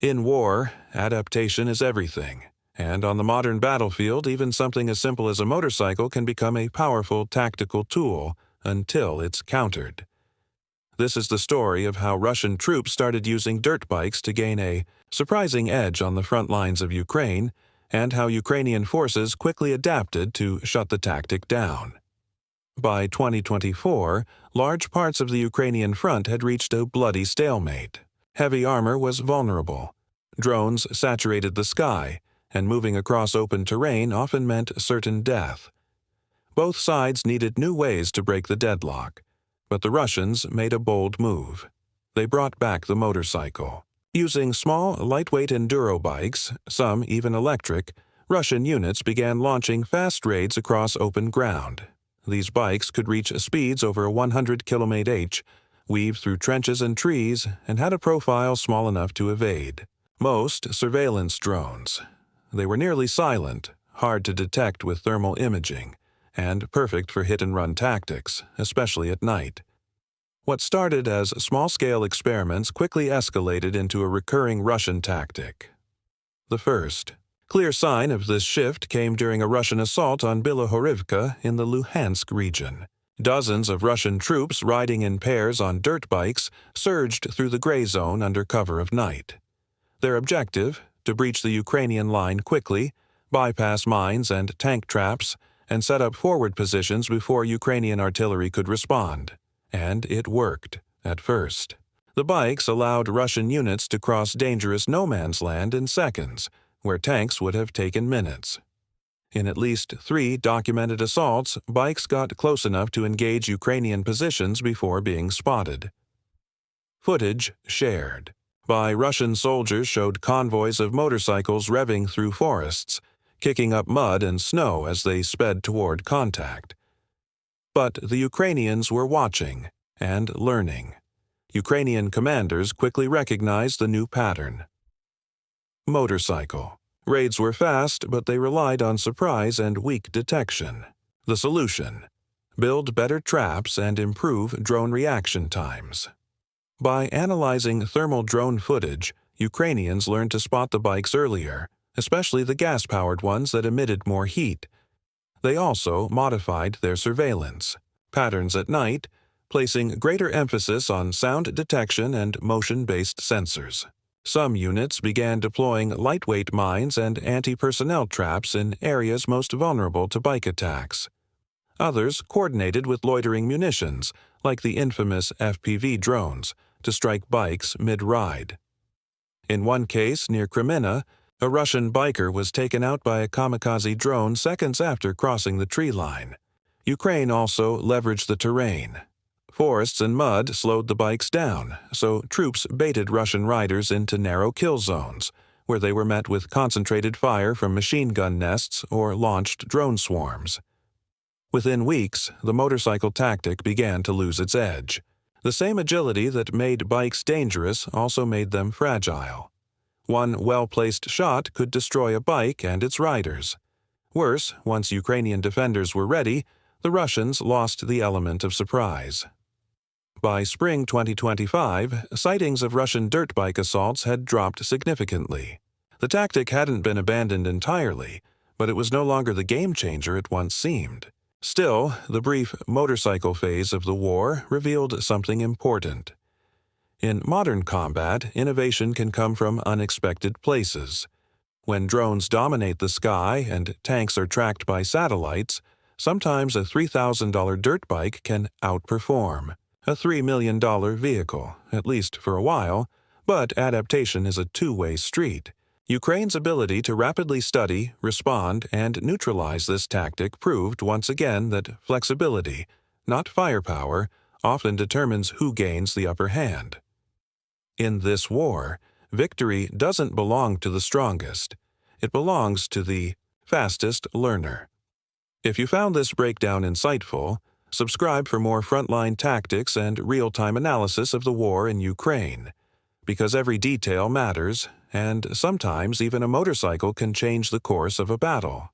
In war, adaptation is everything, and on the modern battlefield, even something as simple as a motorcycle can become a powerful tactical tool until it's countered. This is the story of how Russian troops started using dirt bikes to gain a surprising edge on the front lines of Ukraine, and how Ukrainian forces quickly adapted to shut the tactic down. By 2024, large parts of the Ukrainian front had reached a bloody stalemate. Heavy armor was vulnerable. Drones saturated the sky, and moving across open terrain often meant certain death. Both sides needed new ways to break the deadlock, but the Russians made a bold move. They brought back the motorcycle. Using small, lightweight enduro bikes, some even electric, Russian units began launching fast raids across open ground. These bikes could reach speeds over 100 km/h, weave through trenches and trees, and had a profile small enough to evade. Most surveillance drones. They were nearly silent, hard to detect with thermal imaging, and perfect for hit-and-run tactics, especially at night. What started as small-scale experiments quickly escalated into a recurring Russian tactic. The first clear sign of this shift came during a Russian assault on Bilohorivka in the Luhansk region. Dozens of Russian troops riding in pairs on dirt bikes surged through the gray zone under cover of night. Their objective, to breach the Ukrainian line quickly, bypass mines and tank traps, and set up forward positions before Ukrainian artillery could respond. And it worked, at first. The bikes allowed Russian units to cross dangerous no-man's land in seconds, where tanks would have taken minutes. In at least 3 documented assaults, bikes got close enough to engage Ukrainian positions before being spotted. Footage shared by Russian soldiers showed convoys of motorcycles revving through forests, kicking up mud and snow as they sped toward contact. But the Ukrainians were watching and learning. Ukrainian commanders quickly recognized the new pattern. Motorcycle. Raids were fast, but they relied on surprise and weak detection. The solution: build better traps and improve drone reaction times. By analyzing thermal drone footage, Ukrainians learned to spot the bikes earlier, especially the gas-powered ones that emitted more heat. They also modified their surveillance patterns at night, placing greater emphasis on sound detection and motion-based sensors. Some units began deploying lightweight mines and anti-personnel traps in areas most vulnerable to bike attacks. Others coordinated with loitering munitions, like the infamous FPV drones, to strike bikes mid-ride. In one case near Kreminna, a Russian biker was taken out by a kamikaze drone seconds after crossing the tree line. Ukraine also leveraged the terrain. Forests and mud slowed the bikes down, so troops baited Russian riders into narrow kill zones, where they were met with concentrated fire from machine gun nests or launched drone swarms. Within weeks, the motorcycle tactic began to lose its edge. The same agility that made bikes dangerous also made them fragile. One well-placed shot could destroy a bike and its riders. Worse, once Ukrainian defenders were ready, the Russians lost the element of surprise. By spring 2025, sightings of Russian dirt bike assaults had dropped significantly. The tactic hadn't been abandoned entirely, but it was no longer the game-changer it once seemed. Still, the brief motorcycle phase of the war revealed something important. In modern combat, innovation can come from unexpected places. When drones dominate the sky and tanks are tracked by satellites, sometimes a $3,000 dirt bike can outperform a $3 million vehicle, at least for a while, but adaptation is a two-way street. Ukraine's ability to rapidly study, respond, and neutralize this tactic proved once again that flexibility, not firepower, often determines who gains the upper hand. In this war, victory doesn't belong to the strongest. It belongs to the fastest learner. If you found this breakdown insightful, subscribe for more frontline tactics and real-time analysis of the war in Ukraine. Because every detail matters, and sometimes even a motorcycle can change the course of a battle.